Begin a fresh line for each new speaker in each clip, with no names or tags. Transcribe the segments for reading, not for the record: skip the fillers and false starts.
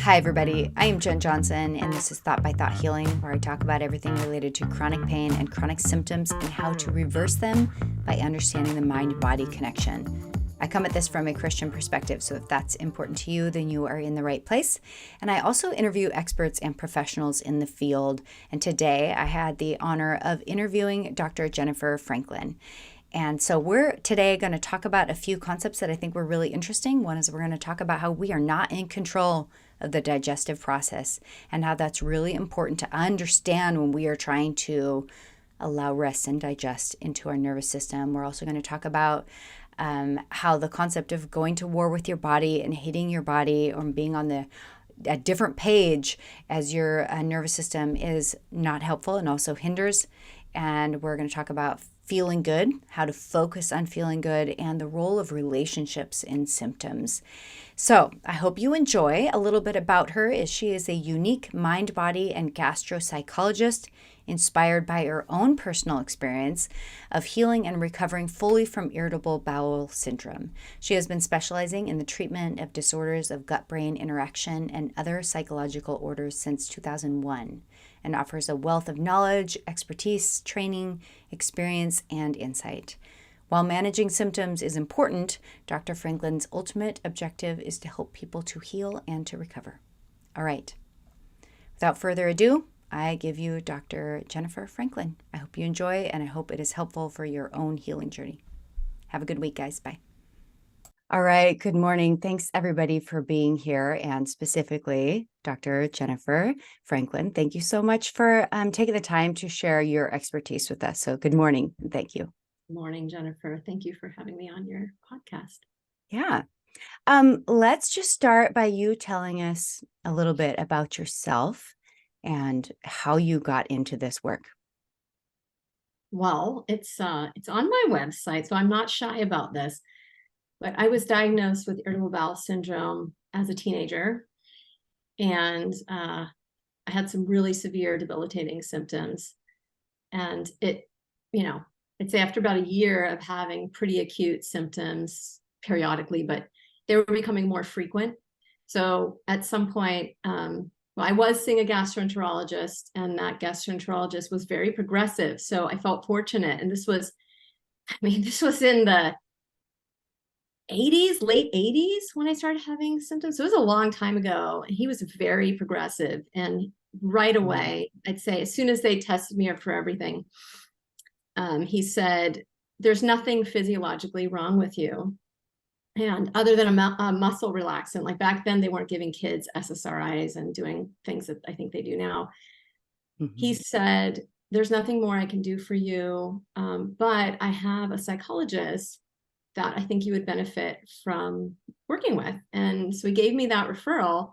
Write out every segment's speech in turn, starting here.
Hi, everybody. I am Jen Johnson, and this is Thought by Thought Healing, where I talk about everything related to chronic pain and chronic symptoms and how to reverse them by understanding the mind-body connection. I come at this from a Christian perspective, so if that's important to you, then you are in the right place. And I also interview experts and professionals in the field. And today I had the honor of interviewing Dr. Jennifer Franklin. And so we're today going to talk about a few concepts that I think were really interesting. One is we're going to talk about how we are not in control of the digestive process and how that's really important to understand when we are trying to allow rest and digest into our nervous system. We're also going to talk about how the concept of going to war with your body and hating your body or being on a different page as your nervous system is not helpful and also hinders. And we're going to talk about feeling good, how to focus on feeling good, and the role of relationships in symptoms. So I hope you enjoy. A little bit about her is she is a unique mind, body, and gastropsychologist inspired by her own personal experience of healing and recovering fully from irritable bowel syndrome. She has been specializing in the treatment of disorders of gut-brain interaction and other psychological orders since 2001 and offers a wealth of knowledge, expertise, training, experience, and insight. While managing symptoms is important, Dr. Franklin's ultimate objective is to help people to heal and to recover. All right. Without further ado, I give you Dr. Jennifer Franklin. I hope you enjoy, and I hope it is helpful for your own healing journey. Have a good week, guys. Bye. All right. Good morning. Thanks, everybody, for being here, and specifically, Dr. Jennifer Franklin. Thank you so much for taking the time to share your expertise with us. So good morning. Thank you.
Good morning, Jennifer. Thank you for having me on your podcast.
Yeah. Let's just start by you telling us a little bit about yourself and how you got into this work.
Well, it's on my website, so I'm not shy about this. But I was diagnosed with irritable bowel syndrome as a teenager, and I had some really severe debilitating symptoms. And it's after about a year of having pretty acute symptoms periodically, but they were becoming more frequent. So at some point, I was seeing a gastroenterologist, and that gastroenterologist was very progressive. So I felt fortunate. And this was in the 80s, late 80s when I started having symptoms. So it was a long time ago. And he was very progressive. And right away, I'd say as soon as they tested me for everything, he said, there's nothing physiologically wrong with you. And other than a muscle relaxant, like back then they weren't giving kids SSRIs and doing things that I think they do now. Mm-hmm. He said, there's nothing more I can do for you, but I have a psychologist that I think you would benefit from working with. And so he gave me that referral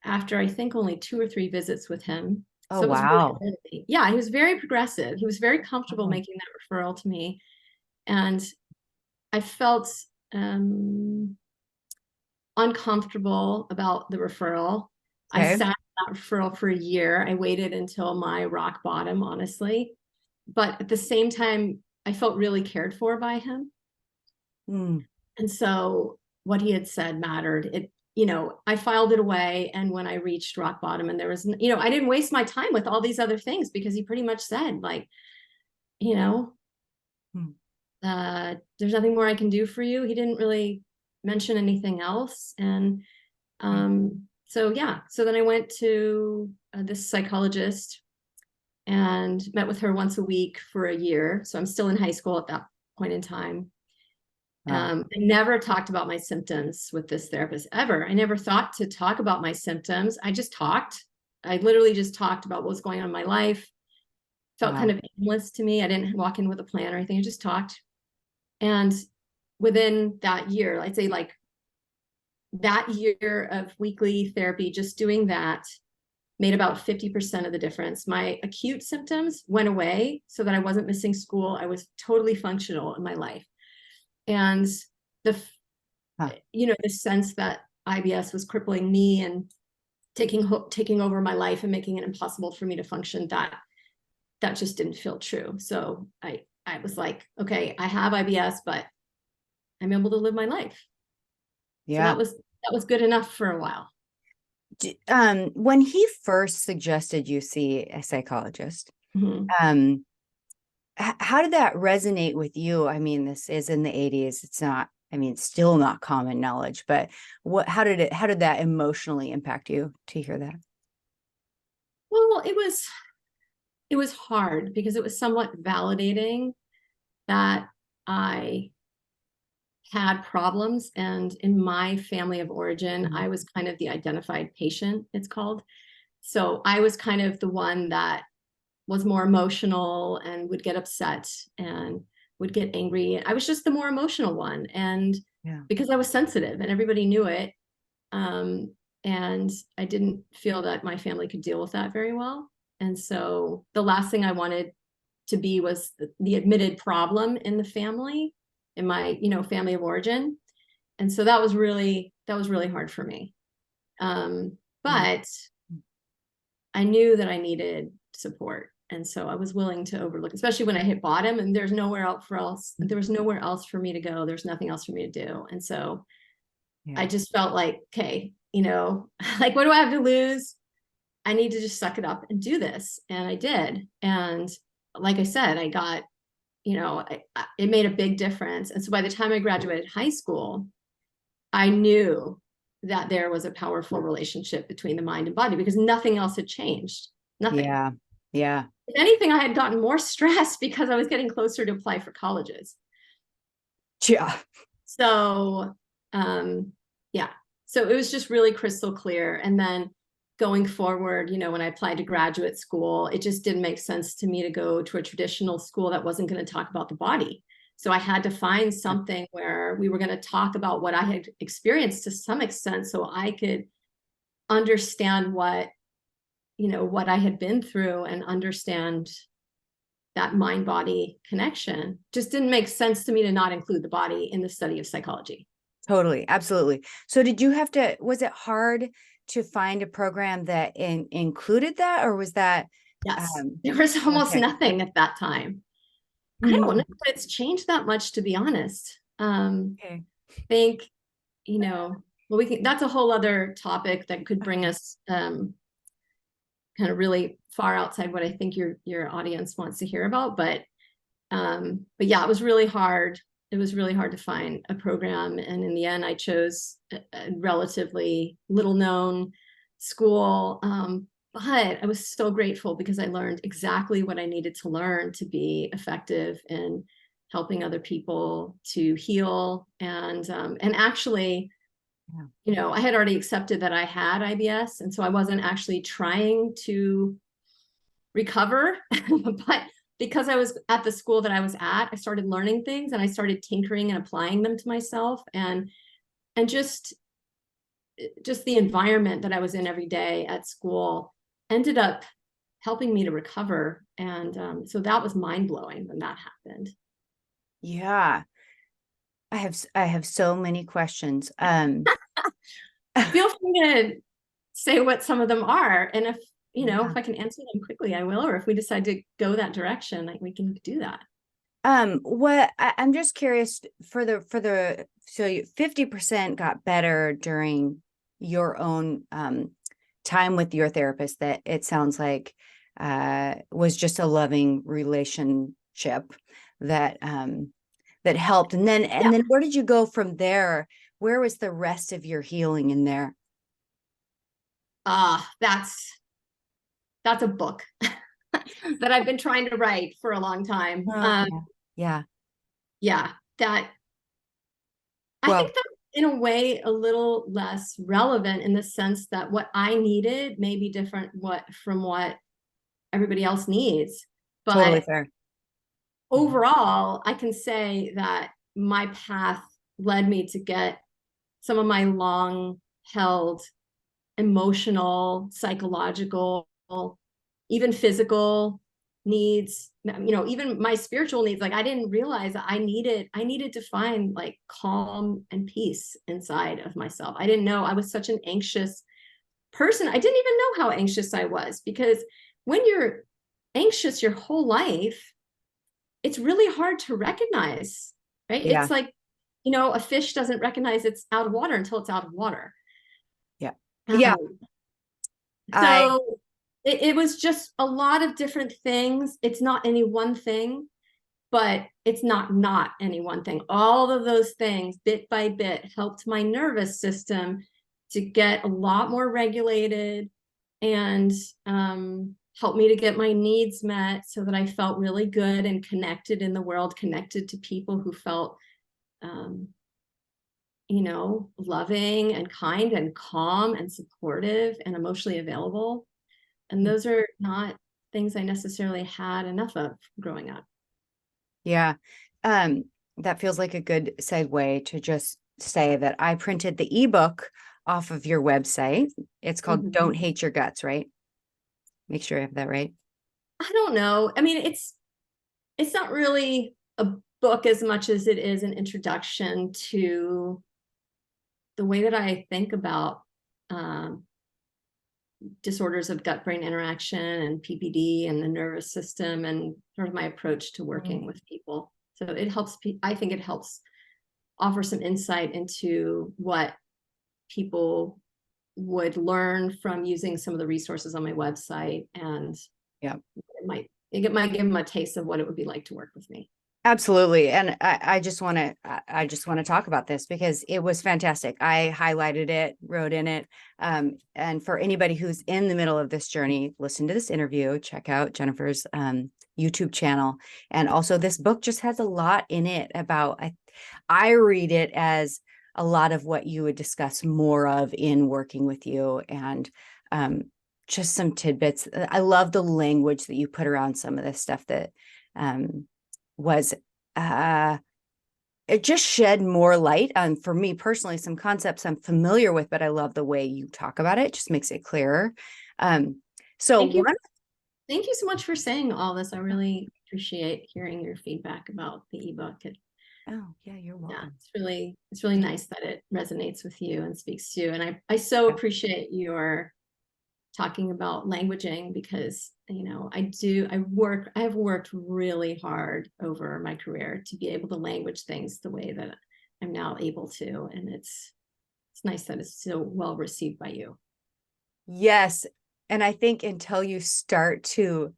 after I think only 2 or 3 visits with him.
Oh,
so
wow.
Really, yeah, he was very progressive. He was very comfortable making that referral to me. And I felt uncomfortable about the referral. Okay. I sat in that referral for a year. I waited until my rock bottom, honestly. But at the same time, I felt really cared for by him. And so what he had said mattered. I filed it away. And when I reached rock bottom, and there was, I didn't waste my time with all these other things, because he pretty much said, like, there's nothing more I can do for you. He didn't really mention anything else. And so then I went to this psychologist and met with her once a week for a year. So I'm still in high school at that point in time. I never talked about my symptoms with this therapist ever. I never thought to talk about my symptoms. I just talked. I literally just talked about what was going on in my life. Felt kind of aimless to me. I didn't walk in with a plan or anything. I just talked. And within that year, I'd say like that year of weekly therapy, just doing that made about 50% of the difference. My acute symptoms went away so that I wasn't missing school. I was totally functional in my life. And the sense that IBS was crippling me and taking over my life and making it impossible for me to function, that just didn't feel true. So I was like, okay, I have IBS, but I'm able to live my life. Yeah. So that was good enough for a while.
When he first suggested you see a psychologist,
Mhm.
um, how did that resonate with you? I mean, this is in the 80s. It's not, I mean, it's still not common knowledge, but how did that emotionally impact you to hear that?
Well, it was hard because it was somewhat validating that I had problems. And in my family of origin,
Mhm.
I was kind of the identified patient, it's called. So I was kind of the one that was more emotional and would get upset and would get angry. I was just the more emotional one. And
Yeah.
because I was sensitive and everybody knew it, um, and I didn't feel that my family could deal with that very well. And so the last thing I wanted to be was the admitted problem in the family, in my, family of origin. And so that was really hard for me.
Yeah.
But I knew that I needed support. And so I was willing to overlook, especially when I hit bottom and there was nowhere else for me to go. There's nothing else for me to do. And so I
Yeah.
just felt like, okay, like what do I have to lose? I need to just suck it up and do this. And I did. And like I said, I got, it made a big difference. And so by the time I graduated high school, I knew that there was a powerful relationship between the mind and body because nothing else had changed. Nothing.
Yeah. Yeah.
If anything, I had gotten more stressed because I was getting closer to apply for colleges.
Yeah.
So, yeah. So it was just really crystal clear. And then going forward, when I applied to graduate school, it just didn't make sense to me to go to a traditional school that wasn't going to talk about the body. So I had to find something where we were going to talk about what I had experienced to some extent so I could understand what I had been through and understand that mind body connection. Just didn't make sense to me to not include the body in the study of psychology.
Totally. Absolutely. So did you have to, was it hard to find a program that included that, or was that,
Yes,
um,
there was almost
okay.
nothing at that time. I don't know
Mhm.
if it's changed that much, to be honest.
Okay.
Think, well, that's a whole other topic that could bring
Okay.
us kind of really far outside what I think your audience wants to hear about. But yeah, it was really hard. It was really hard to find a program. And in the end, I chose a relatively little known school. But I was so grateful because I learned exactly what I needed to learn to be effective in helping other people to heal. And actually,
Yeah.
I had already accepted that I had IBS. And so I wasn't actually trying to recover. But because I was at the school that I was at, I started learning things and I started tinkering and applying them to myself. And just the environment that I was in every day at school ended up helping me to recover. And so that was mind blowing when that happened.
Yeah. I have so many questions.
Feel free to say what some of them are. And if
Yeah.
I can answer them quickly, I will. Or if we decide to go that direction, like we can do that.
I'm just curious so you 50% got better during your own time with your therapist, that it sounds like was just a loving relationship that that helped.
Yeah.
And then where did you go from there? Where was the rest of your healing in there?
That's a book that I've been trying to write for a long time.
Okay. Yeah.
Yeah, that I
Well,
think that in a way a little less relevant in the sense that what I needed may be different from what everybody else needs.
totally
But
fair. Mhm.
overall, I can say that my path led me to get some of my long held emotional, psychological, even physical needs, even my spiritual needs. Like I didn't realize that I needed to find like calm and peace inside of myself. I didn't know I was such an anxious person. I didn't even know how anxious I was because when you're anxious your whole life, it's really hard to recognize, right?
Yeah.
It's like, a fish doesn't recognize it's out of water until it's out of water.
Yeah. Yeah.
Um,
I
So it was just a lot of different things. It's not any one thing, but it's not any one thing. All of those things, bit by bit, helped my nervous system to get a lot more regulated and helped me to get my needs met so that I felt really good and connected in the world, connected to people who felt, loving and kind and calm and supportive and emotionally available. And those are not things I necessarily had enough of growing up.
Yeah. That feels like a good segue to just say that I printed the ebook off of your website. It's called Don't Hate Your Guts, right? Make sure I have that right.
I don't know. I mean, it's not really a book as much as it is an introduction to the way that I think about disorders of gut-brain interaction and PPD and the nervous system and sort of my approach to working with people. So it helps, I think it helps offer some insight into what people would learn from using some of the resources on my website. And
Yeah.
it might give them a taste of what it would be like to work with me.
Absolutely. And I just want to talk about this because it was fantastic. I highlighted it, wrote in it. And for anybody who's in the middle of this journey, listen to this interview, check out Jennifer's YouTube channel. And also this book just has a lot in it about, I read it as a lot of what you would discuss more of in working with you, and just some tidbits. I love the language that you put around some of this stuff that was it just shed more light on, for me personally, some concepts I'm familiar with, but I love the way you talk about it. It just makes it clearer. So
thank you so much for saying all this. I really appreciate hearing your feedback about the ebook.
Oh yeah, you're welcome.
Yeah, it's really nice that it resonates with you and speaks to you. And I so appreciate your talking about languaging, because I have worked really hard over my career to be able to language things the way that I'm now able to, and it's nice that it's so well received by you.
Yes. And I think until you start to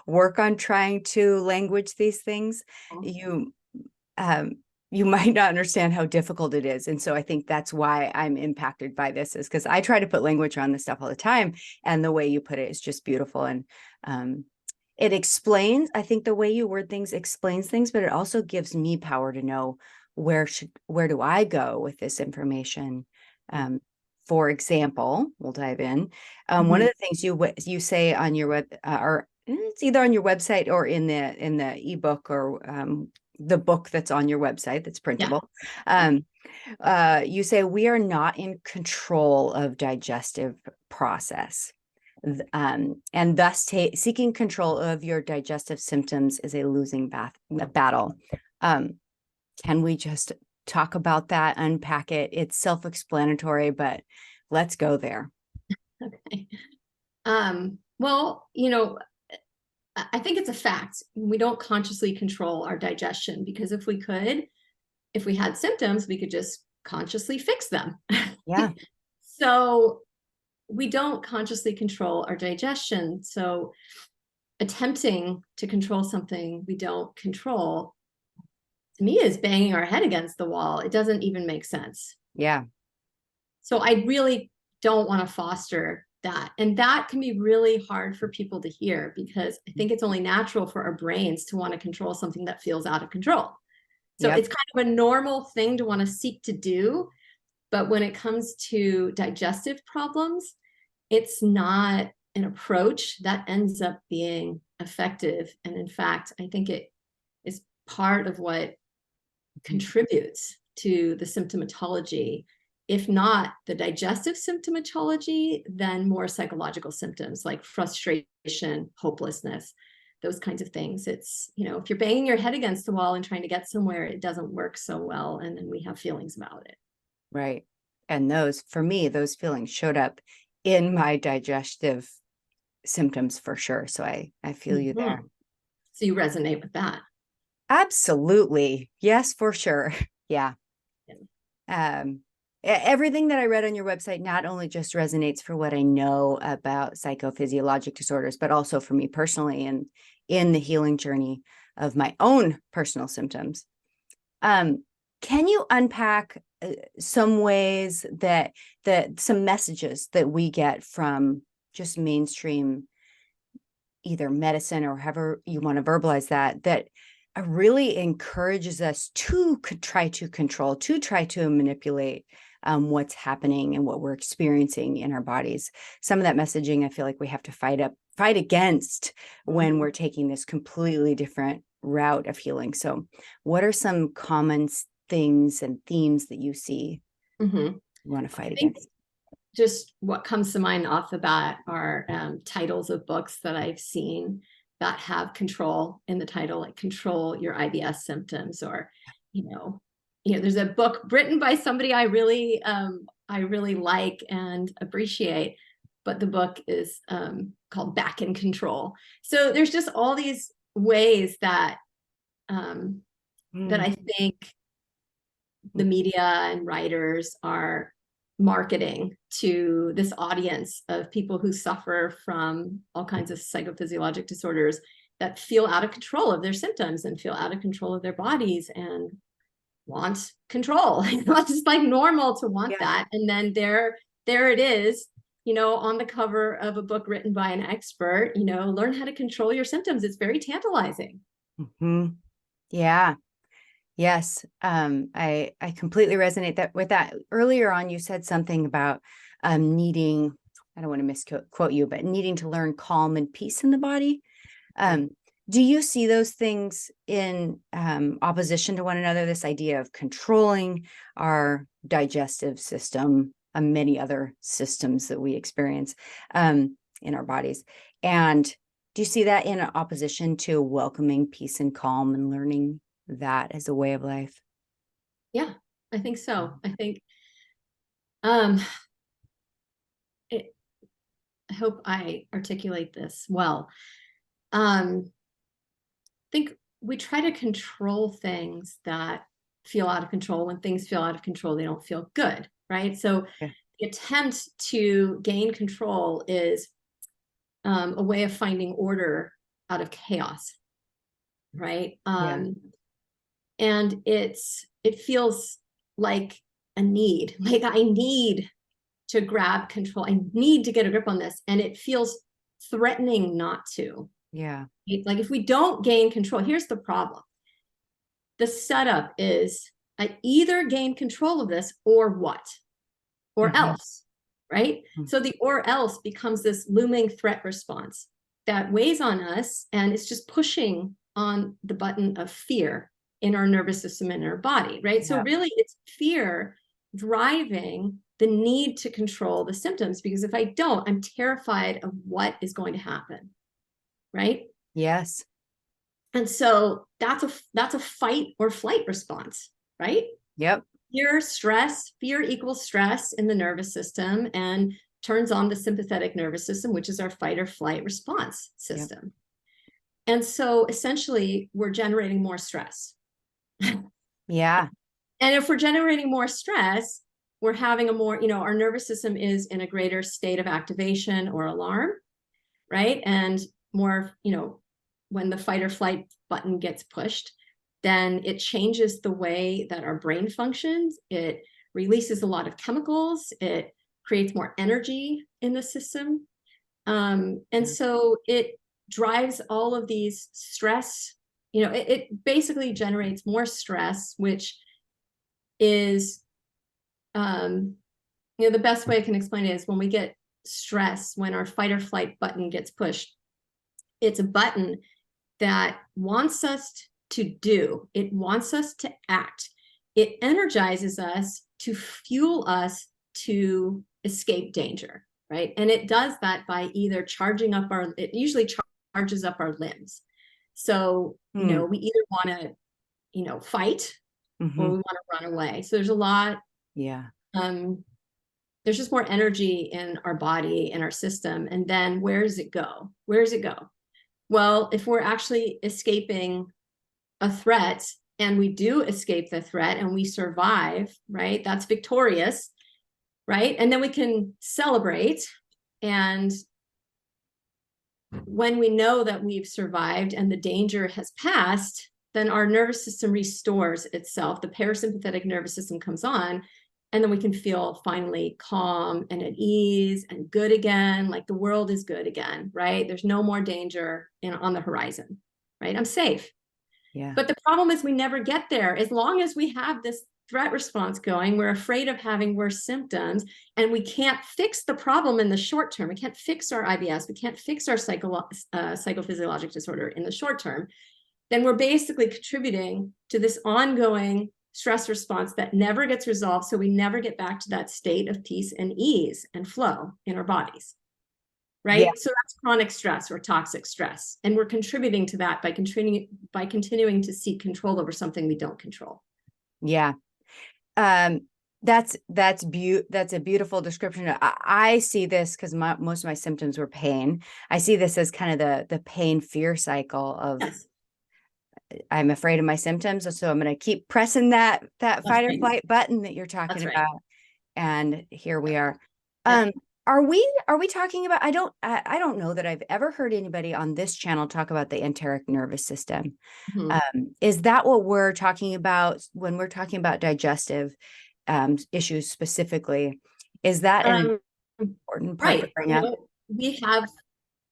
work on trying to language these things, you might not understand how difficult it is. And so I think that's why I'm impacted by this, is because I try to put language on this stuff all the time. And the way you put it is just beautiful. And it explains, I think the way you word things explains things, but it also gives me power to know where do I go with this information. For example, we'll dive in. One of the things you say on your web, or it's either on your website or in the ebook, or the book that's on your website that's printable. You say we are not in control of digestive process, and thus seeking control of your digestive symptoms is a losing battle. Can we just talk about that, unpack it? It's self-explanatory, but let's go there.
Okay. Well, I think it's a fact. We don't consciously control our digestion, because if we had symptoms, we could just consciously fix them.
Yeah.
So we don't consciously control our digestion. So attempting to control something we don't control, to me, is banging our head against the wall. It doesn't even make sense.
Yeah.
So I really don't want to foster that. And that can be really hard for people to hear, because I think it's only natural for our brains to want to control something that feels out of control. So it's kind of a normal thing to want to seek to do. But when it comes to digestive problems, it's not an approach that ends up being effective. And in fact, I think it is part of what contributes to the symptomatology. If not the digestive symptomatology, then more psychological symptoms like frustration, hopelessness, those kinds of things. It's, if you're banging your head against the wall and trying to get somewhere, it doesn't work so well. And then we have feelings about it.
Right. And for me, those feelings showed up in my digestive symptoms for sure. So I feel you there.
So you resonate with that.
Absolutely. Yes, for sure. Yeah. Everything that I read on your website not only just resonates for what I know about psychophysiologic disorders, but also for me personally and in the healing journey of my own personal symptoms. Can you unpack some ways that some messages that we get from just mainstream, either medicine or however you want to verbalize that, that really encourages us to try to control, to try to manipulate what's happening and what we're experiencing in our bodies? Some of that messaging I feel like we have to fight against when we're taking this completely different route of healing. So what are some common things and themes that you see
Mm-hmm.
you want to fight
I think
against?
just what comes to mind off the bat are titles of books that I've seen that have control in the title, like Control Your IBS Symptoms, or, there's a book written by somebody I really like and appreciate, but the book is called Back in Control. So there's just all these ways that that I think the media and writers are marketing to this audience of people who suffer from all kinds of psychophysiologic disorders, that feel out of control of their symptoms and feel out of control of their bodies and want control. It's just like normal to want that. And then there it is, on the cover of a book written by an expert, learn how to control your symptoms. It's very tantalizing.
Yeah. Yes. I completely resonate with that. Earlier on, you said something about needing, I don't want to misquote you, but needing to learn calm and peace in the body. Do you see those things in opposition to one another? This idea of controlling our digestive system and many other systems that we experience in our bodies. And do you see that in opposition to welcoming peace and calm and learning that as a way of life?
Yeah, I think so. I think I hope I articulate this well. I think we try to control things that feel out of control. When things feel out of control, they don't feel good, right? So the attempt to gain control is a way of finding order out of chaos, right? And it feels like a need, like I need to grab control. I need to get a grip on this. And it feels threatening not to.
Yeah.
Like if we don't gain control, here's the problem. The setup is I either gain control of this or what? Or else, right? So the or else becomes this looming threat response that weighs on us, and it's just pushing on the button of fear in our nervous system and our body, right? So really it's fear driving the need to control the symptoms, because if I don't, I'm terrified of what is going to happen, right?
Yes.
And so that's a fight or flight response, right?
Yep.
Fear equals stress in the nervous system and turns on the sympathetic nervous system, which is our fight or flight response system. And so essentially we're generating more stress.
Yeah.
And if we're generating more stress, we're having a more, our nervous system is in a greater state of activation or alarm, right? And more, when the fight or flight button gets pushed, then it changes the way that our brain functions. It releases a lot of chemicals. It creates more energy in the system. And so it drives all of these stress, it basically generates more stress, which is, the best way I can explain it is when we get stress, when our fight or flight button gets pushed, it's a button that wants us to do. It wants us to act. It energizes us to fuel us to escape danger, right? And it does that by either charging up it usually charges up our limbs. So, we either want to, fight or we want to run away. So there's a lot.
Yeah.
There's just more energy in our body and our system. And then where does it go? Where does it go? Well, if we're actually escaping a threat and we do escape the threat and we survive, right? That's victorious, right? And then we can celebrate. And when we know that we've survived and the danger has passed, then our nervous system restores itself. The parasympathetic nervous system comes on, and then we can feel finally calm and at ease and good again, like the world is good again, right? There's no more danger on the horizon, right? I'm safe.
Yeah.
But the problem is we never get there. As long as we have this threat response going, we're afraid of having worse symptoms, and we can't fix the problem in the short term. We can't fix our IBS. We can't fix our psychophysiologic disorder in the short term. Then we're basically contributing to this ongoing stress response that never gets resolved. So we never get back to that state of peace and ease and flow in our bodies. Right.
Yeah.
So that's chronic stress or toxic stress. And we're contributing to that by continuing to seek control over something we don't control.
Yeah. That's a beautiful description. I see this because most of my symptoms were pain. I see this as kind of the pain fear cycle of,
Yes.
I'm afraid of my symptoms, so I'm going to keep pressing that fight or flight button that you're talking about.
Right.
And here we are.
Yeah.
Are we talking about, I don't know that I've ever heard anybody on this channel talk about the enteric nervous system.
Mm-hmm.
Is that what we're talking about when we're talking about digestive issues specifically? Is that an important part to
Right.
bring up?
We have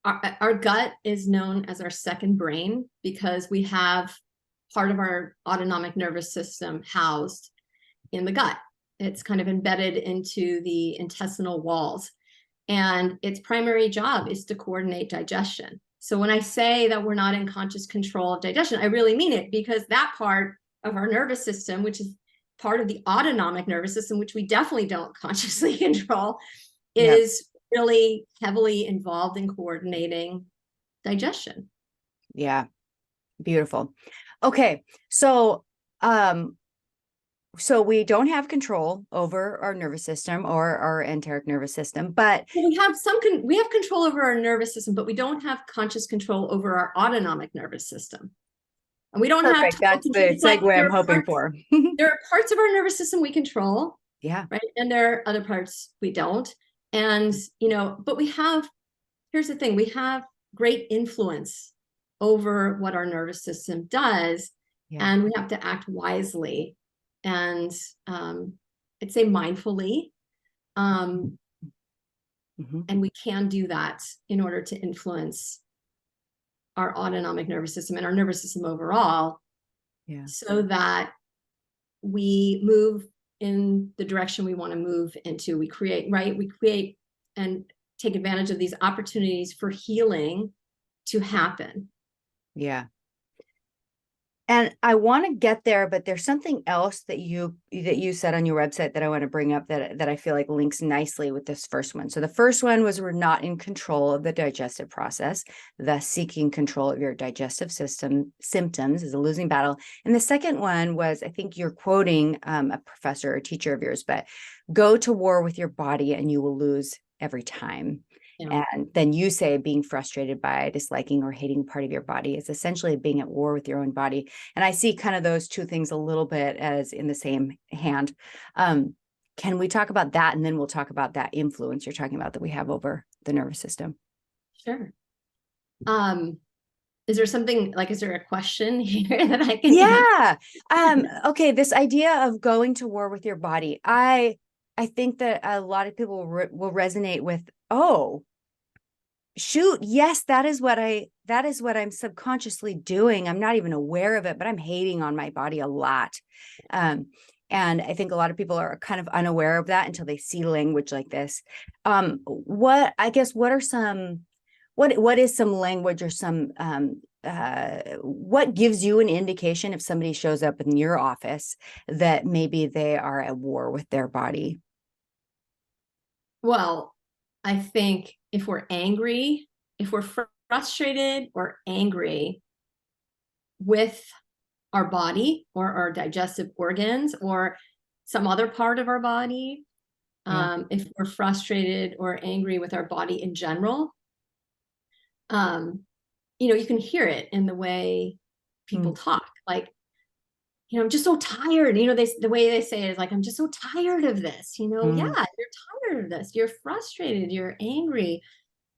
our gut is known as our second brain because we have part of our autonomic nervous system housed in the gut. It's kind of embedded into the intestinal walls. And its primary job is to coordinate digestion. So when I say that we're not in conscious control of digestion, I really mean it, because that part of our nervous system, which is part of the autonomic nervous system, which we definitely don't consciously control, is really heavily involved in coordinating digestion.
Yeah. Beautiful. Okay. So we don't have control over our nervous system or our enteric nervous system, but
we have control over our nervous system, but we don't have conscious control over our autonomic nervous system. And we don't have
that's the segue I'm hoping for.
There are parts of our nervous system we control.
Yeah.
Right. And there are other parts we don't. And, but here's the thing, we have great influence over what our nervous system does.
Yeah.
And we have to act wisely and I'd say mindfully. And we can do that in order to influence our autonomic nervous system and our nervous system overall, so that we move in the direction we want to move into. We create and take advantage of these opportunities for healing to happen.
Yeah. And I want to get there, but there's something else that you said on your website that I want to bring up that I feel like links nicely with this first one. So the first one was, we're not in control of the digestive process, thus seeking control of your digestive system symptoms is a losing battle. And the second one was, I think you're quoting a professor or teacher of yours, but go to war with your body and you will lose every time. Yeah. And then you say being frustrated by disliking or hating part of your body is essentially being at war with your own body. And I see kind of those two things a little bit as in the same hand. Can we talk about that? And then we'll talk about that influence you're talking about that we have over the nervous system.
Sure. Is there something is there a question here that I can?
Yeah. Okay. This idea of going to war with your body. I think that a lot of people will resonate with, oh, shoot, yes, that is what I'm subconsciously doing. I'm not even aware of it, but I'm hating on my body a lot. And I think a lot of people are kind of unaware of that until they see language like this. What is some language or some, what gives you an indication if somebody shows up in your office that maybe they are at war with their body?
Well, I think if we're angry, if we're frustrated or angry with our body or our digestive organs or some other part of our body, if we're frustrated or angry with our body in general, you can hear it in the way people talk. Like, I'm just so tired. The way they say it is like, I'm just so tired of this. Yeah,
Mm.
you're tired of this. You're frustrated. You're angry.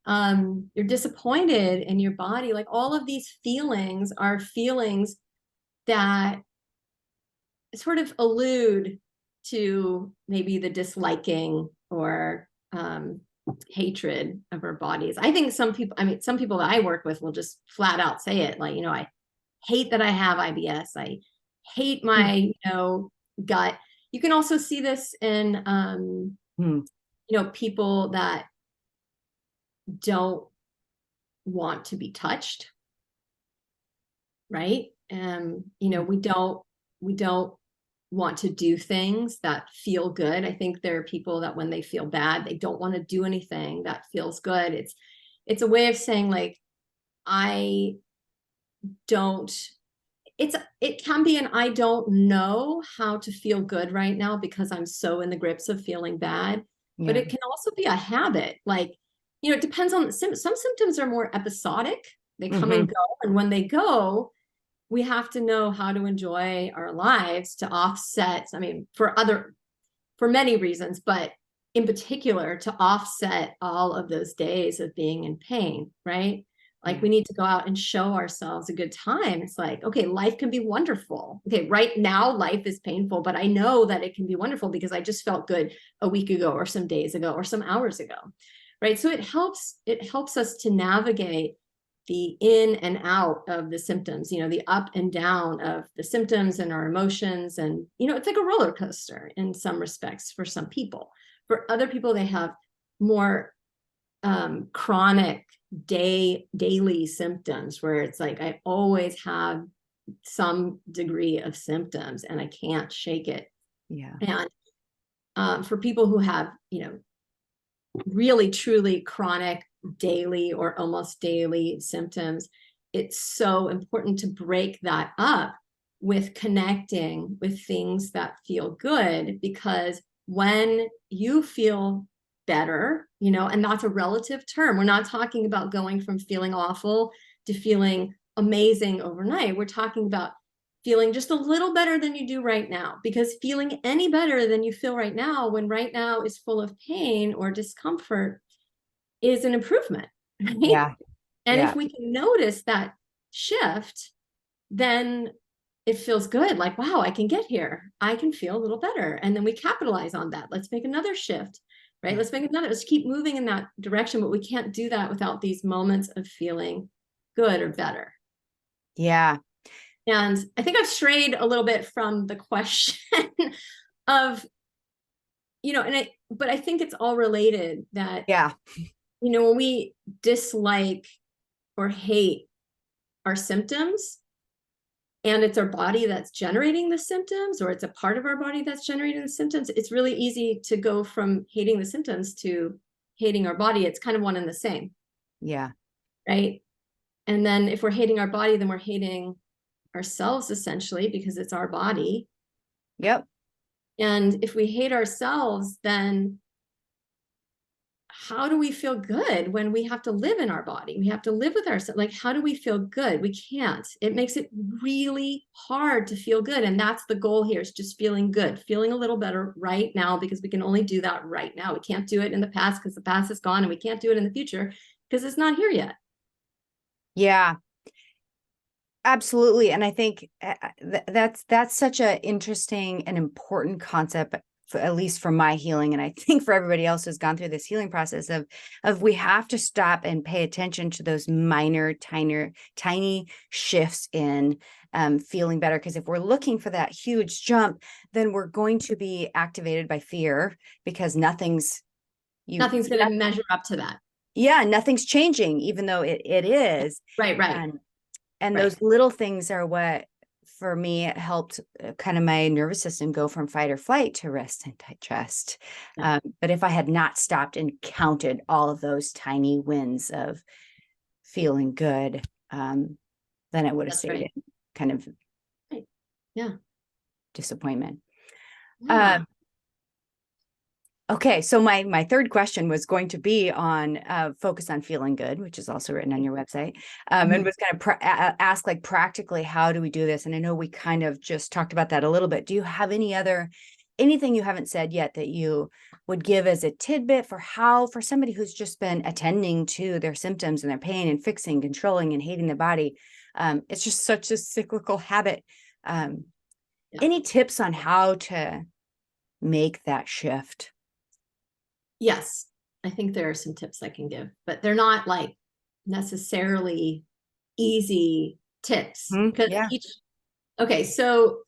You're disappointed in your body. Like all of these feelings are feelings that sort of allude to maybe the disliking or hatred of our bodies. I think some people that I work with will just flat out say it, like, I hate that I have IBS. I hate my, gut. You can also see this in,
Mm.
people that don't want to be touched, right? We don't want to do things that feel good. I think there are people that when they feel bad, they don't want to do anything that feels good. It's a way of saying like, I don't, it can be an I don't know how to feel good right now because I'm so in the grips of feeling bad. But
Yeah.
it can also be a habit. Like, it depends on some symptoms are more episodic. They come and
Hmm.
go. And when they go, we have to know how to enjoy our lives to offset, for many reasons, but in particular to offset all of those days of being in pain, right? Like
Yeah.
we need to go out and show ourselves a good time. It's like, okay, life can be wonderful. Okay, right now life is painful, but I know that it can be wonderful because I just felt good a week ago or some days ago or some hours ago. Right? So it helps us to navigate the in and out of the symptoms, the up and down of the symptoms and our emotions. And, it's like a roller coaster in some respects for some people. For other people, they have more chronic daily symptoms where it's like, I always have some degree of symptoms and I can't shake it.
Yeah.
And for people who have, really truly chronic daily or almost daily symptoms, it's so important to break that up with connecting with things that feel good, because when you feel better, and that's a relative term. We're not talking about going from feeling awful to feeling amazing overnight. We're talking about feeling just a little better than you do right now, because feeling any better than you feel right now, when right now is full of pain or discomfort, is an improvement, right?
Yeah.
And
Yeah.
if we can notice that shift, then it feels good. Like, wow, I can get here. I can feel a little better. And then we capitalize on that. Let's make another shift, right?
Yeah.
Let's keep moving in that direction, but we can't do that without these moments of feeling good or better.
Yeah.
And I think I've strayed a little bit from the question of, but I think it's all related that,
Yeah.
when we dislike or hate our symptoms and it's our body that's generating the symptoms, or it's a part of our body that's generating the symptoms, it's really easy to go from hating the symptoms to hating our body. It's kind of one and the same,
Yeah.
right? And then if we're hating our body, then we're hating ourselves essentially, because it's our body.
Yep.
And if we hate ourselves, then how do we feel good when we have to live in our body? We have to live with ourselves. Like, how do we feel good? We can't. It makes it really hard to feel good. And that's the goal here, is just feeling good, feeling a little better right now, because we can only do that right now. We can't do it in the past because the past is gone, and we can't do it in the future because it's not here yet.
Yeah. Absolutely. And I think that's such an interesting and important concept, at least for my healing. And I think for everybody else who's gone through this healing process of we have to stop and pay attention to those minor, tiny shifts in feeling better. Because if we're looking for that huge jump, then we're going to be activated by fear, because nothing's
Going to measure up to that.
Yeah, nothing's changing, even though it is.
Right.
And
Right.
those little things are what, for me, it helped kind of my nervous system go from fight or flight to rest and digest.
Yeah.
But if I had not stopped and counted all of those tiny wins of feeling good, then it would have
That's
stayed
right.
in kind of
Right. Yeah.
disappointment.
Yeah.
Okay, so my third question was going to be on focus on feeling good, which is also written on your website, and was kind of ask like practically how do we do this? And I know we kind of just talked about that a little bit. Do you have anything you haven't said yet that you would give as a tidbit for how, for somebody who's just been attending to their symptoms and their pain and fixing, controlling, and hating the body? It's just such a cyclical habit.
Yeah.
Any tips on how to make that shift?
Yes, I think there are some tips I can give, but they're not like necessarily easy tips because
Yeah.
okay, so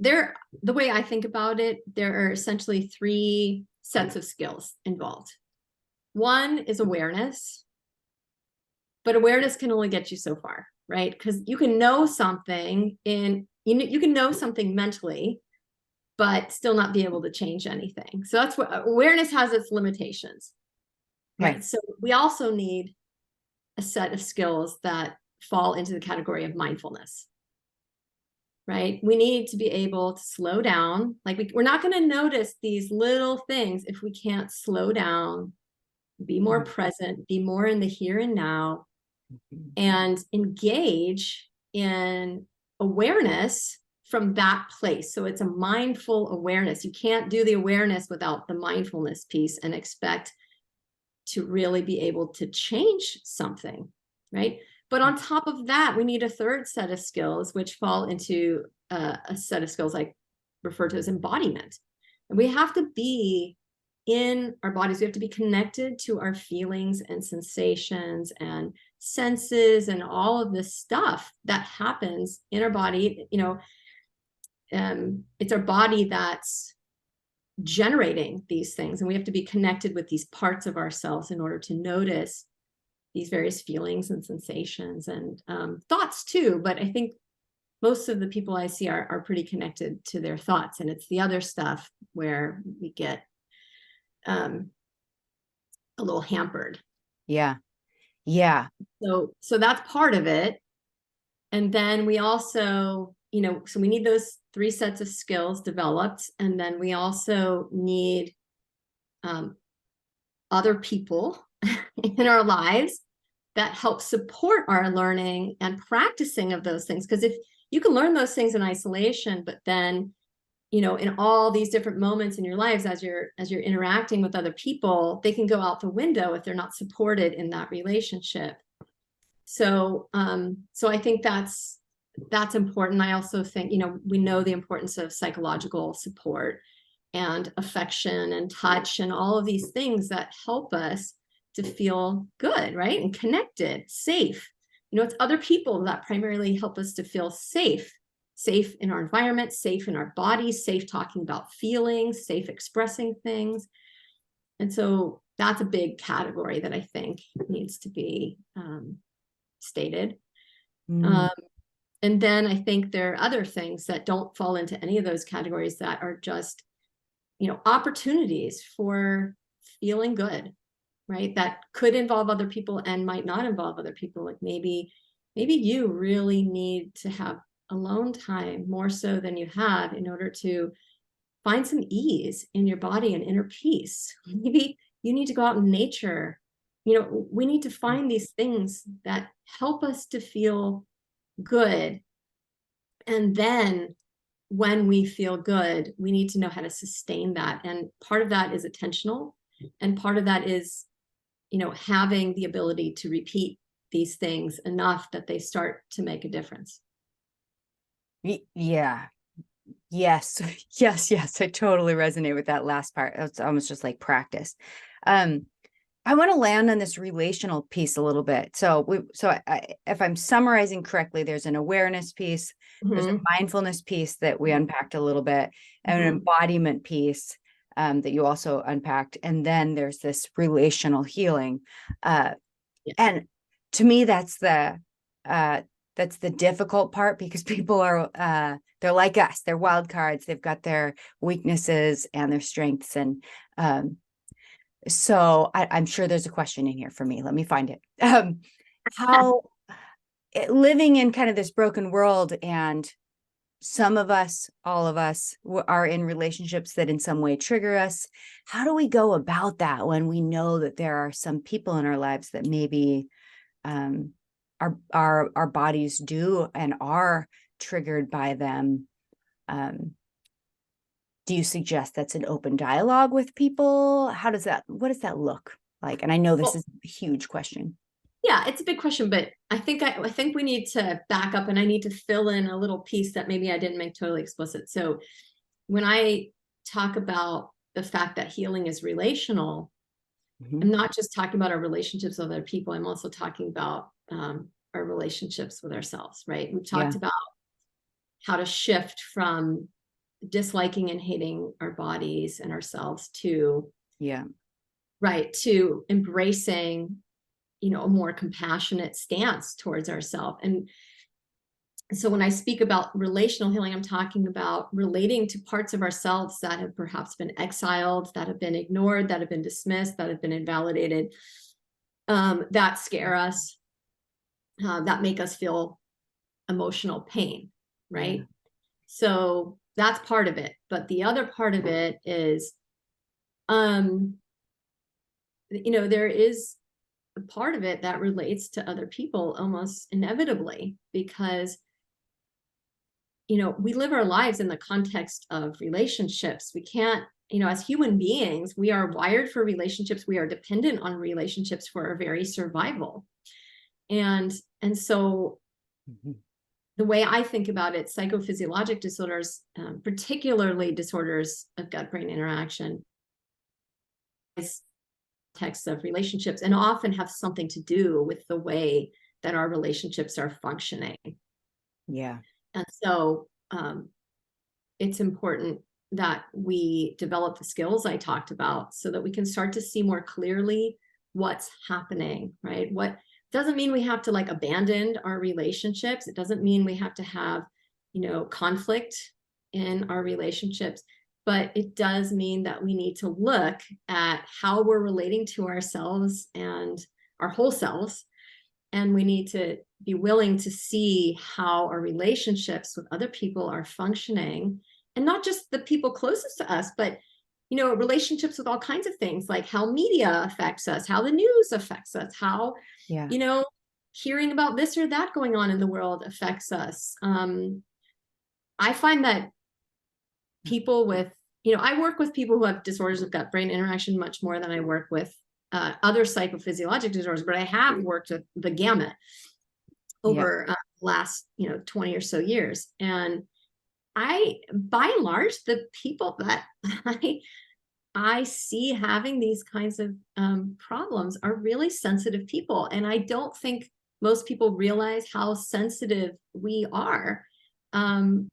the way I think about it, there are essentially three sets of skills involved. One is awareness, but awareness can only get you so far, right? Because you can know something you can know something mentally, but still not be able to change anything. So that's what awareness has its limitations. Right. So we also need a set of skills that fall into the category of mindfulness. Right. We need to be able to slow down. Like we're not going to notice these little things if we can't slow down, be more present, be more in the here and now, and engage in awareness from that place. So it's a mindful awareness. You can't do the awareness without the mindfulness piece and expect to really be able to change something, right? But on top of that, we need a third set of skills, which fall into a set of skills I refer to as embodiment. And we have to be in our bodies. We have to be connected to our feelings and sensations and senses and all of this stuff that happens in our body. It's our body that's generating these things, and we have to be connected with these parts of ourselves in order to notice these various feelings and sensations and thoughts too. But I think most of the people I see are pretty connected to their thoughts, and it's the other stuff where we get a little hampered.
Yeah.
So that's part of it. And then we also, so we need those three sets of skills developed. And then we also need other people in our lives that help support our learning and practicing of those things. Because if you can learn those things in isolation, but then, in all these different moments in your lives, as you're interacting with other people, they can go out the window if they're not supported in that relationship. So I think that's important. I also think, we know the importance of psychological support and affection and touch and all of these things that help us to feel good, right? And connected, safe. It's other people that primarily help us to feel safe in our environment, safe in our bodies, safe talking about feelings, safe expressing things. And so that's a big category that I think needs to be stated. And then I think there are other things that don't fall into any of those categories that are just, opportunities for feeling good, right? That could involve other people and might not involve other people. Like maybe you really need to have alone time more so than you have in order to find some ease in your body and inner peace. Maybe you need to go out in nature. We need to find these things that help us to feel good. And then when we feel good, we need to know how to sustain that. And part of that is attentional. And part of that is, having the ability to repeat these things enough that they start to make a difference.
Yeah. Yes. Yes. I totally resonate with that last part. It's almost just like practice. I want to land on this relational piece a little bit. If I'm summarizing correctly, there's an awareness piece, there's a mindfulness piece that we unpacked a little bit, and an embodiment piece that you also unpacked. And then there's this relational healing. And to me, that's the difficult part, because people are, they're like us, they're wild cards. They've got their weaknesses and their strengths. And so I'm sure there's a question in here for me. Let me find it. How living in kind of this broken world and some of us, all of us are in relationships that in some way trigger us. How do we go about that when we know that there are some people in our lives that maybe our bodies do and are triggered by them? Do you suggest that's an open dialogue with people? What does that look like? And I know this is a huge question.
Yeah, it's a big question, but I think we need to back up, and I need to fill in a little piece that maybe I didn't make totally explicit. So when I talk about the fact that healing is relational, I'm not just talking about our relationships with other people. I'm also talking about our relationships with ourselves, right? We've talked about how to shift from disliking and hating our bodies and ourselves to to embracing, a more compassionate stance towards ourselves. And so when I speak about relational healing, I'm talking about relating to parts of ourselves that have perhaps been exiled, that have been ignored, that have been dismissed, that have been invalidated, that scare us, that make us feel emotional pain, right? So that's part of it. But the other part of it is, there is a part of it that relates to other people almost inevitably, because we live our lives in the context of relationships. We can't, as human beings, we are wired for relationships. We are dependent on relationships for our very survival. And so the way I think about it, psychophysiologic disorders, particularly disorders of gut-brain interaction, context of relationships, and often have something to do with the way that our relationships are functioning. And so it's important that we develop the skills I talked about so that we can start to see more clearly what's happening, right? What doesn't mean we have to abandon our relationships. It doesn't mean we have to have, conflict in our relationships, but it does mean that we need to look at how we're relating to ourselves and our whole selves. And we need to be willing to see how our relationships with other people are functioning, and not just the people closest to us, but relationships with all kinds of things, like how media affects us, how the news affects us, how hearing about this or that going on in the world affects us. I find that people with, I work with people who have disorders of gut-brain interaction much more than I work with other psychophysiologic disorders, but I have worked with the gamut over the last 20 or so years. And by and large, the people that I see having these kinds of problems are really sensitive people. And I don't think most people realize how sensitive we are.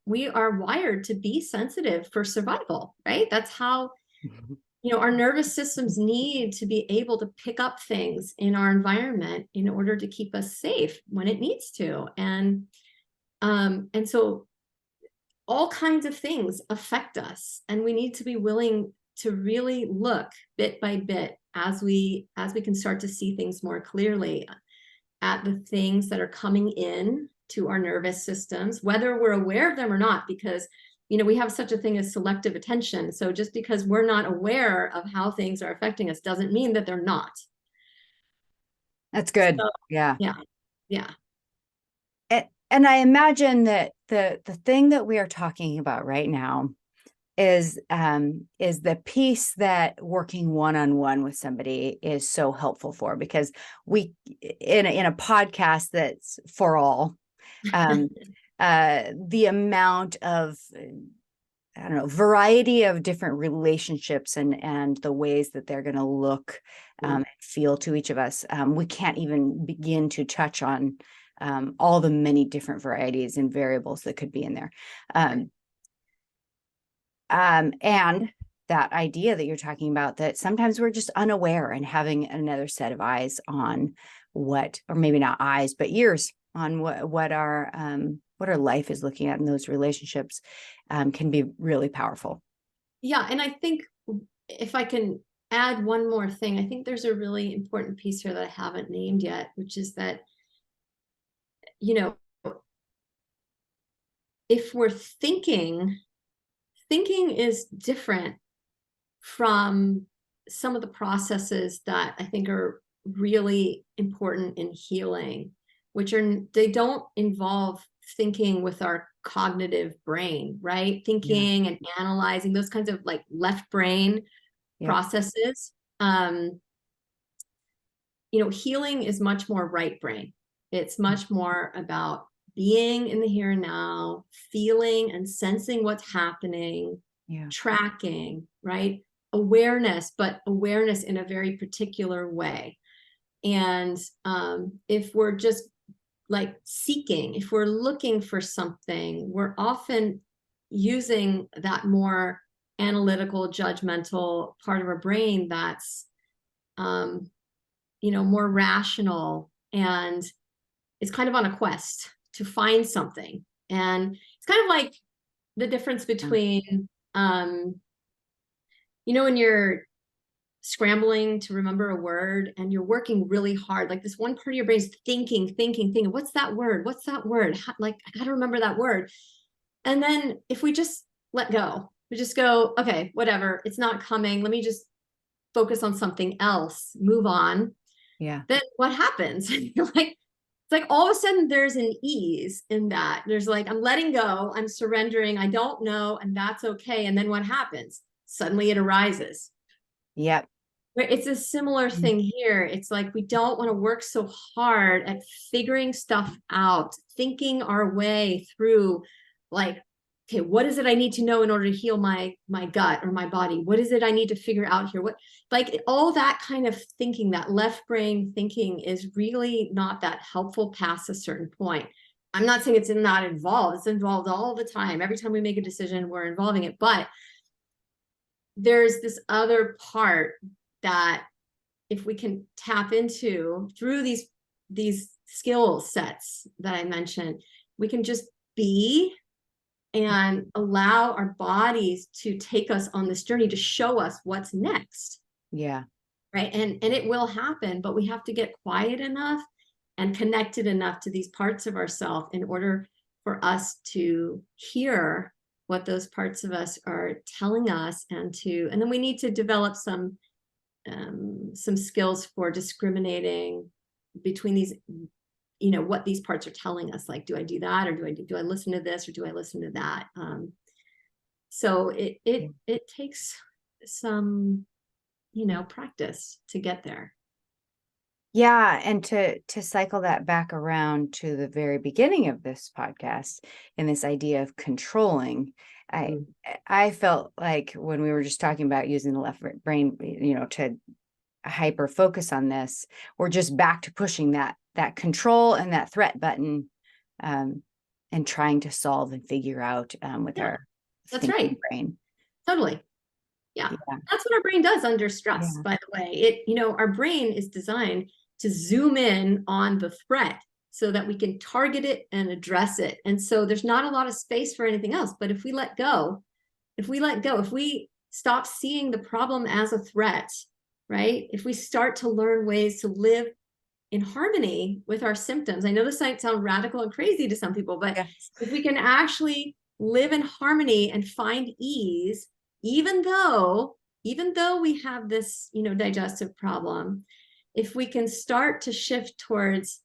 We are wired to be sensitive for survival, right? That's how, our nervous systems need to be able to pick up things in our environment in order to keep us safe when it needs to. And so all kinds of things affect us, and we need to be willing to really look bit by bit as we can start to see things more clearly at the things that are coming in to our nervous systems, whether we're aware of them or not, because we have such a thing as selective attention. So just because we're not aware of how things are affecting us doesn't mean that they're not.
That's good.
So,
yeah.
And
I imagine that the thing that we are talking about right now is the piece that working one-on-one with somebody is so helpful for, because we in a podcast that's for all, the amount of variety of different relationships and the ways that they're going to look and feel to each of us, we can't even begin to touch on all the many different varieties and variables that could be in there. And that idea that you're talking about, that sometimes we're just unaware, and having another set of eyes on or maybe not eyes, but ears on what our life is looking at in those relationships, can be really powerful. Yeah.
And I think if I can add one more thing, I think there's a really important piece here that I haven't named yet, which is that, if we're thinking is different from some of the processes that I think are really important in healing, which they don't involve thinking with our cognitive brain, right? Thinking and analyzing, those kinds of like left brain processes. Healing is much more right brain. It's much more about being in the here and now, feeling and sensing what's happening, tracking, right? Awareness, but awareness in a very particular way. And if we're just like seeking, if we're looking for something, we're often using that more analytical, judgmental part of our brain that's, more rational, and it's kind of on a quest to find something. And it's kind of like the difference between, when you're scrambling to remember a word and you're working really hard, like this one part of your brain is thinking, what's that word? Like, I got to remember that word. And then if we just let go, we just go, okay, whatever, it's not coming. Let me just focus on something else, move on.
Yeah.
Then what happens? It's like all of a sudden there's an ease in that. There's like, I'm letting go, I'm surrendering, I don't know, and that's okay. And then what happens? Suddenly it arises.
Yep.
It's a similar thing here. It's like, we don't want to work so hard at figuring stuff out, thinking our way through, like, okay, what is it I need to know in order to heal my gut or my body? What is it I need to figure out here? Like all that kind of thinking, that left brain thinking, is really not that helpful past a certain point. I'm not saying it's not involved. It's involved all the time. Every time we make a decision, we're involving it. But there's this other part that if we can tap into through these skill sets that I mentioned, we can just be and allow our bodies to take us on this journey to show us what's next.
Yeah.
Right. And it will happen, but we have to get quiet enough and connected enough to these parts of ourselves in order for us to hear what those parts of us are telling us, and then we need to develop some skills for discriminating between these, what these parts are telling us. Like, do I do that, or do I listen to this, or do I listen to that? So it takes some, practice to get there.
Yeah, and to cycle that back around to the very beginning of this podcast, and this idea of controlling, I felt like when we were just talking about using the left brain, to hyper focus on this, we're just back to pushing that control and that threat button, and trying to solve and figure out with our brain.
Totally. Yeah. That's what our brain does under stress, by the way. Our brain is designed to zoom in on the threat so that we can target it and address it. And so there's not a lot of space for anything else. But if we let go, if we stop seeing the problem as a threat, right? If we start to learn ways to live in harmony with our symptoms. I know this might sound radical and crazy to some people, but if we can actually live in harmony and find ease, even though we have this, digestive problem, if we can start to shift towards,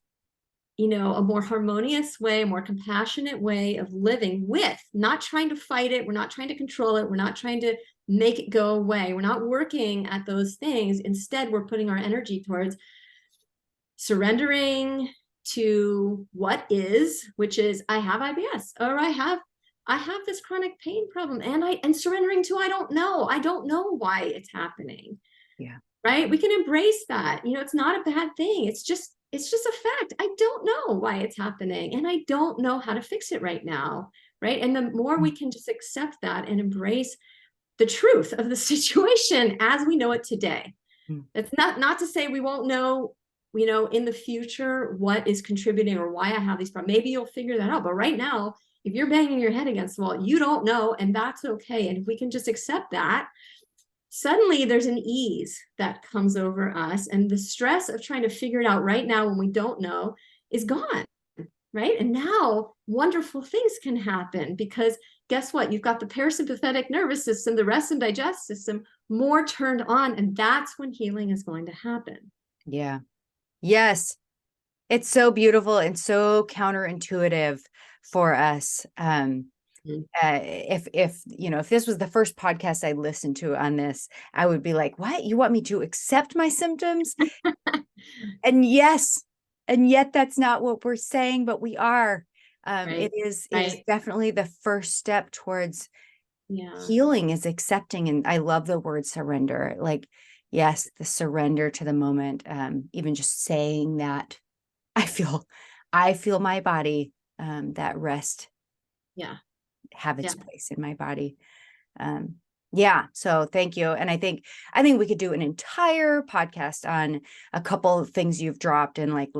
a more harmonious way, a more compassionate way of living, with not trying to fight it, we're not trying to control it, we're not trying to make it go away, we're not working at those things. Instead, we're putting our energy towards surrendering to what is, which is, I have IBS, or I have this chronic pain problem, and surrendering to, I don't know why it's happening.
Yeah.
Right. We can embrace that. It's not a bad thing. It's just a fact. I don't know why it's happening, and I don't know how to fix it right now. Right. And the more we can just accept that and embrace the truth of the situation as we know it today. It's not to say we won't know, in the future, what is contributing or why I have these problems. Maybe you'll figure that out. But right now, if you're banging your head against the wall, you don't know, and that's okay. And if we can just accept that, suddenly there's an ease that comes over us, and the stress of trying to figure it out right now when we don't know is gone, right? And now wonderful things can happen because guess what? You've got the parasympathetic nervous system, the rest and digest system more turned on, and that's when healing is going to happen.
Yeah. Yes. It's so beautiful and so counterintuitive for us. If you know, if this was the first podcast I listened to on this, I would be like, what? You want me to accept my symptoms? And yes, and yet that's not what we're saying, but we are.
Right.
It is
Right.
definitely the first step towards
Yeah.
healing is accepting. And I love the word surrender. Like, yes, the surrender to the moment. Even just saying that, I feel my body, that rest
Yeah.
have
Yeah.
its place in my body. Yeah. So thank you. And I think we could do an entire podcast on a couple of things you've dropped and like,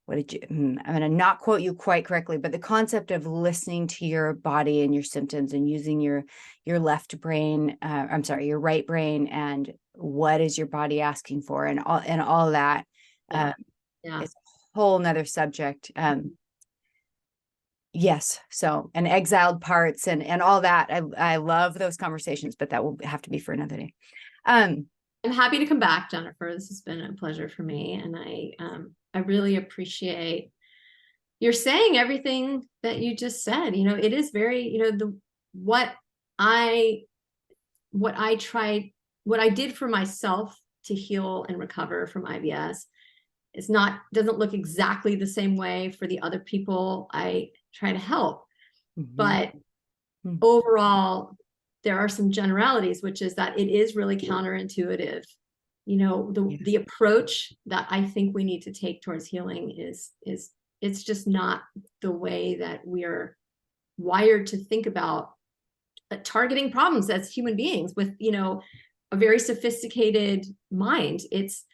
what did you, I'm going to not quote you quite correctly, but the concept of listening to your body and your symptoms and using your left brain, your right brain, and what is your body asking for, and all that.
Yeah. Yeah.
It's a whole nother subject. Yes. So, and exiled parts and all that. I love those conversations, but that will have to be for another day.
I'm happy to come back, Jennifer. This has been a pleasure for me. And I really appreciate you're saying everything that you just said. You know, it is very, you know, what I tried, what I did for myself to heal and recover from IBS doesn't look exactly the same way for the other people I try to help. But overall, there are some generalities, which is that it is really counterintuitive. You know, the approach that I think we need to take towards healing is it's just not the way that we're wired to think about targeting problems as human beings with, you know, a very sophisticated mind. It's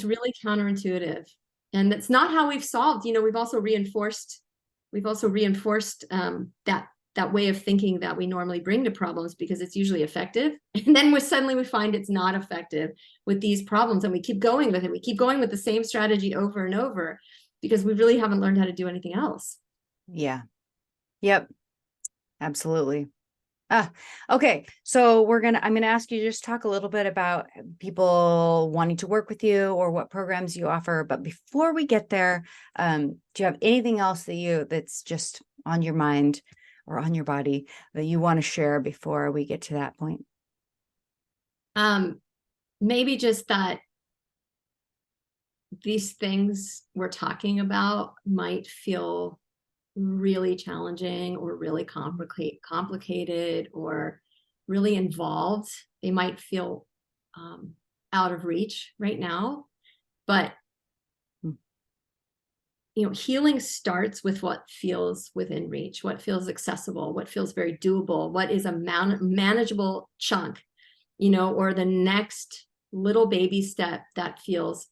really counterintuitive, and that's not how we've solved. You know, we've also reinforced that way of thinking that we normally bring to problems because it's usually effective, and then suddenly we find it's not effective with these problems, and we keep going with it. We keep going with the same strategy over and over because we really haven't learned how to do anything else.
Yeah. Yep. Absolutely. Okay. So I'm going to ask you to just talk a little bit about people wanting to work with you or what programs you offer. But before we get there, do you have anything else that's just on your mind or on your body that you want to share before we get to that point?
Maybe just that these things we're talking about might feel really challenging or really complicated or really involved. They might feel out of reach right now, but you know, healing starts with what feels within reach, what feels accessible, what feels very doable, what is a manageable chunk, you know, or the next little baby step that feels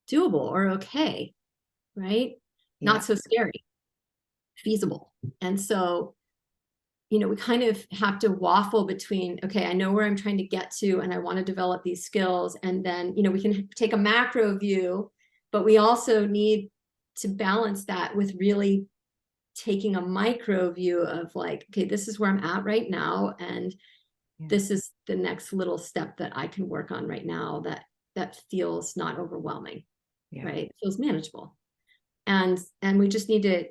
doable or okay, right? Not so scary, feasible. And so, you know, we kind of have to waffle between, okay, I know where I'm trying to get to and I want to develop these skills. And then, you know, we can take a macro view, but we also need to balance that with really taking a micro view of like, okay, this is where I'm at right now. And this is the next little step that I can work on right now that feels not overwhelming, right? It feels manageable. And we just need to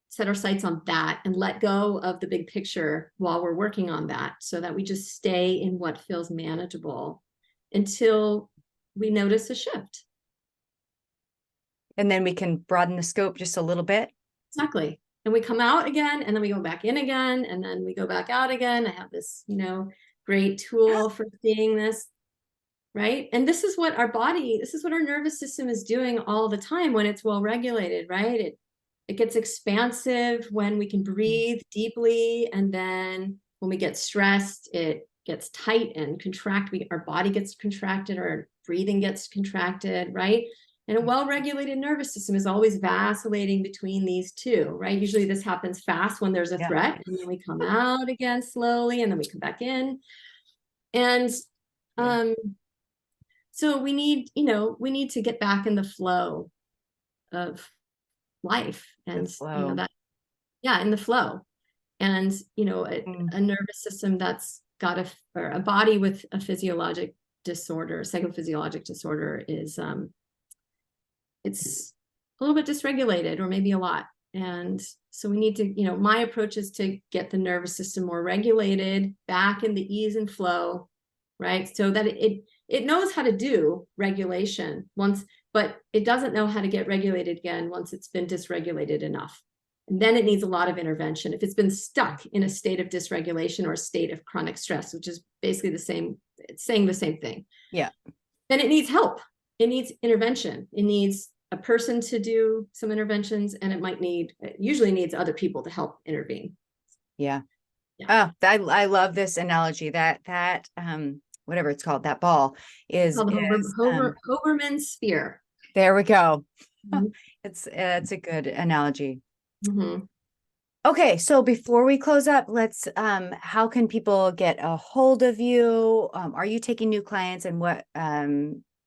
set our sights on that and let go of the big picture while we're working on that so that we just stay in what feels manageable until we notice a shift.
And then we can broaden the scope just a little bit.
Exactly. And we come out again, and then we go back in again, and then we go back out again. I have this, you know, great tool for seeing this, right? And this is what our nervous system is doing all the time when it's well regulated, right? It gets expansive when we can breathe deeply, and then when we get stressed, it gets tight and contract. Our body gets contracted, our breathing gets contracted, right? And a well-regulated nervous system is always vacillating between these two, right? Usually this happens fast when there's a threat, and then we come out again slowly, and then we come back in. And so we need to get back in the flow of life.
The
And,
flow.
that, yeah, in the flow. And,
Mm.
a nervous system that's got or a body with a physiologic disorder, psychophysiologic disorder is, it's a little bit dysregulated, or maybe a lot. And so we need to, my approach is to get the nervous system more regulated, back in the ease and flow, right? So that it knows how to do regulation once, but it doesn't know how to get regulated again once it's been dysregulated enough. And then it needs a lot of intervention. If it's been stuck in a state of dysregulation or a state of chronic stress, which is basically the same, it's saying the same thing.
Yeah.
Then it needs help. It needs intervention. It needs a person to do some interventions, and it usually needs other people to help intervene.
Yeah.
Yeah.
Oh, I love this analogy that whatever it's called, that ball
It's
is,
called the Hoverman's sphere.
there we go.
Mhm.
It's a good analogy.
Mm-hmm.
Okay, so before we close up, let's how can people get a hold of you? Are you taking new clients, and what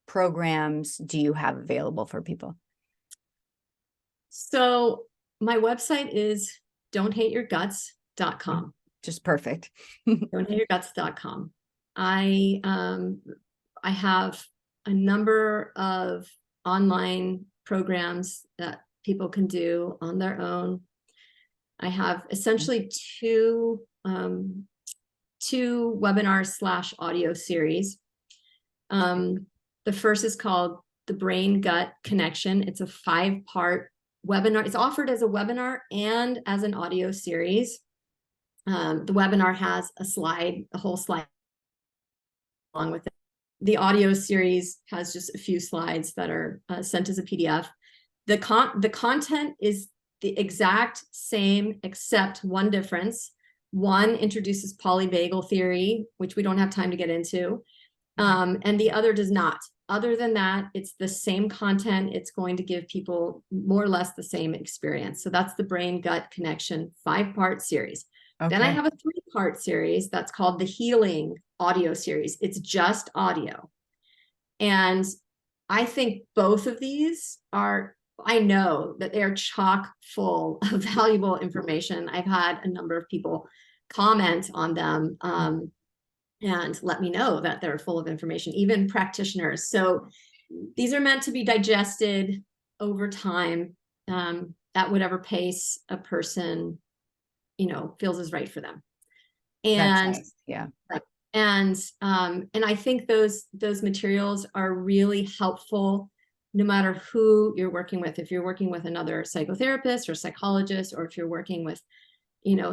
programs do you have available for people?
So my website is don'thateyourguts.com.
Just perfect.
Don'thateyourguts.com. I have a number of online programs that people can do on their own. I have essentially two webinar / audio series. The first is called The Brain Gut Connection. It's a 5-part webinar. It's offered as a webinar and as an audio series. The webinar has a whole slide along with it. The audio series has just a few slides that are sent as a PDF. The content is the exact same, except one difference. One introduces polyvagal theory, which we don't have time to get into, and the other does not. Other than that, it's the same content. It's going to give people more or less the same experience. So that's the Brain Gut Connection 5-part series.
Okay.
Then I have a 3-part series that's called the Healing audio series. It's just audio. And I think both of these I know that they're chock full of valuable information. I've had a number of people comment on them and let me know that they're full of information, even practitioners. So these are meant to be digested over time at whatever pace a person, feels is right for them. And
nice. Yeah.
And I think those materials are really helpful no matter who you're working with. If you're working with another psychotherapist or psychologist, or if you're working with,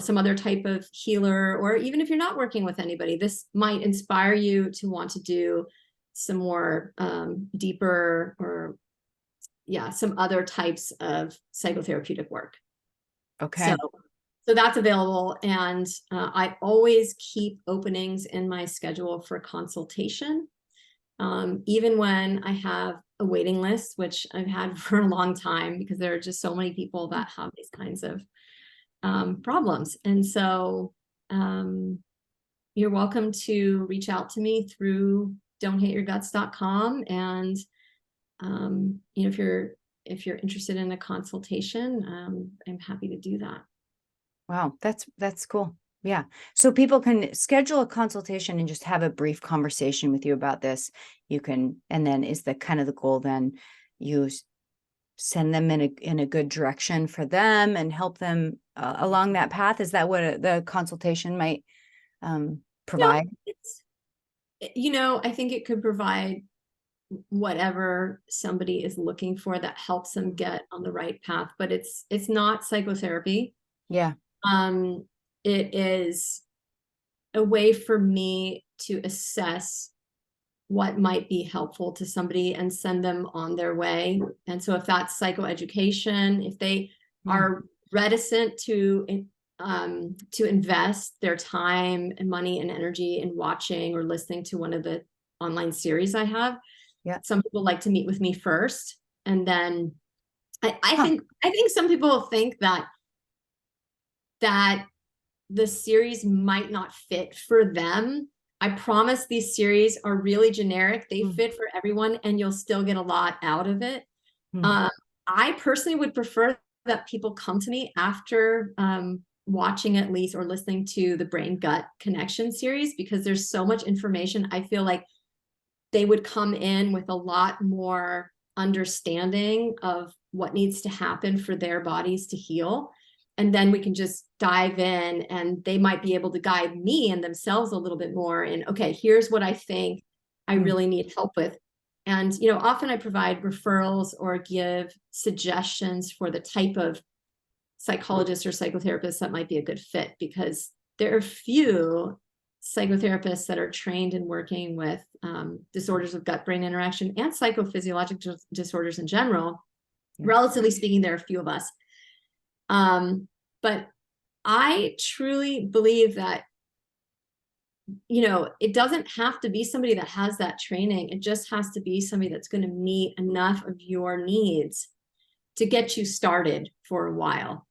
some other type of healer, or even if you're not working with anybody, this might inspire you to want to do some more deeper, or some other types of psychotherapeutic work.
Okay.
So that's available. And I always keep openings in my schedule for consultation, even when I have a waiting list, which I've had for a long time, because there are just so many people that have these kinds of problems. And so you're welcome to reach out to me through don'thateyourguts.com. And if you're interested in a consultation, I'm happy to do that.
Wow, that's cool. Yeah. So people can schedule a consultation and just have a brief conversation with you about this. You can, and then is the kind of the goal, then you send them in a good direction for them and help them along that path. Is that what the consultation might provide?
I think it could provide whatever somebody is looking for that helps them get on the right path, but it's not psychotherapy.
Yeah.
It is a way for me to assess what might be helpful to somebody and send them on their way. And so if that's psychoeducation, if they are reticent to invest their time and money and energy in watching or listening to one of the online series I have, some people like to meet with me first. And then I think some people think that the series might not fit for them. I promise these series are really generic. They fit for everyone, and you'll still get a lot out of it. I personally would prefer that people come to me after watching at least or listening to the brain gut connection series, because there's so much information. I feel like they would come in with a lot more understanding of what needs to happen for their bodies to heal. And then we can just dive in, and they might be able to guide me and themselves a little bit more in, okay, here's what I think I really need help with. And, you know, often I provide referrals or give suggestions for the type of psychologist or psychotherapist that might be a good fit, because there are few psychotherapists that are trained in working with disorders of gut-brain interaction and psychophysiologic disorders in general. Yeah. Relatively speaking, there are a few of us. But I truly believe that, you know, it doesn't have to be somebody that has that training. It just has to be somebody that's going to meet enough of your needs to get you started for a while.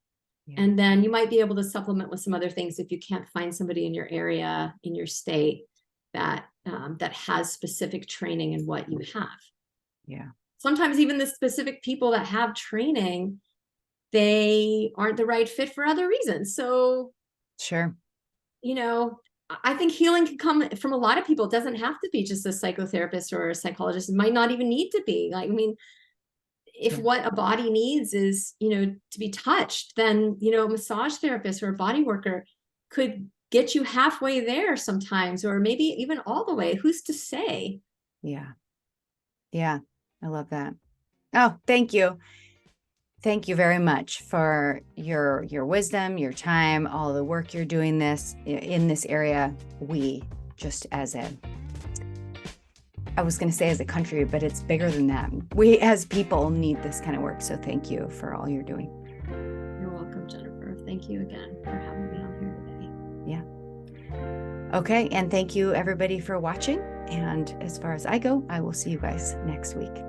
Yeah. And then you might be able to supplement with some other things if you can't find somebody in your area, in your state, that that has specific training in what you have.
Yeah.
Sometimes even the specific people that have training, they aren't the right fit for other reasons. So,
sure.
You know, I think healing can come from a lot of people. It doesn't have to be just a psychotherapist or a psychologist. It might not even need to be. Like, I mean, if what a body needs is, you know, to be touched, then, you know, a massage therapist or a body worker could get you halfway there sometimes, or maybe even all the way. Who's to say?
Yeah. Yeah. I love that. Oh, thank you. Thank you very much for your wisdom, your time, all the work you're doing in this area. We just I was going to say as a country, but it's bigger than that. We as people need this kind of work. So thank you for all you're doing.
You're welcome, Jennifer. Thank you again for having me on here today.
Yeah. Okay. And thank you everybody for watching. And as far as I go, I will see you guys next week.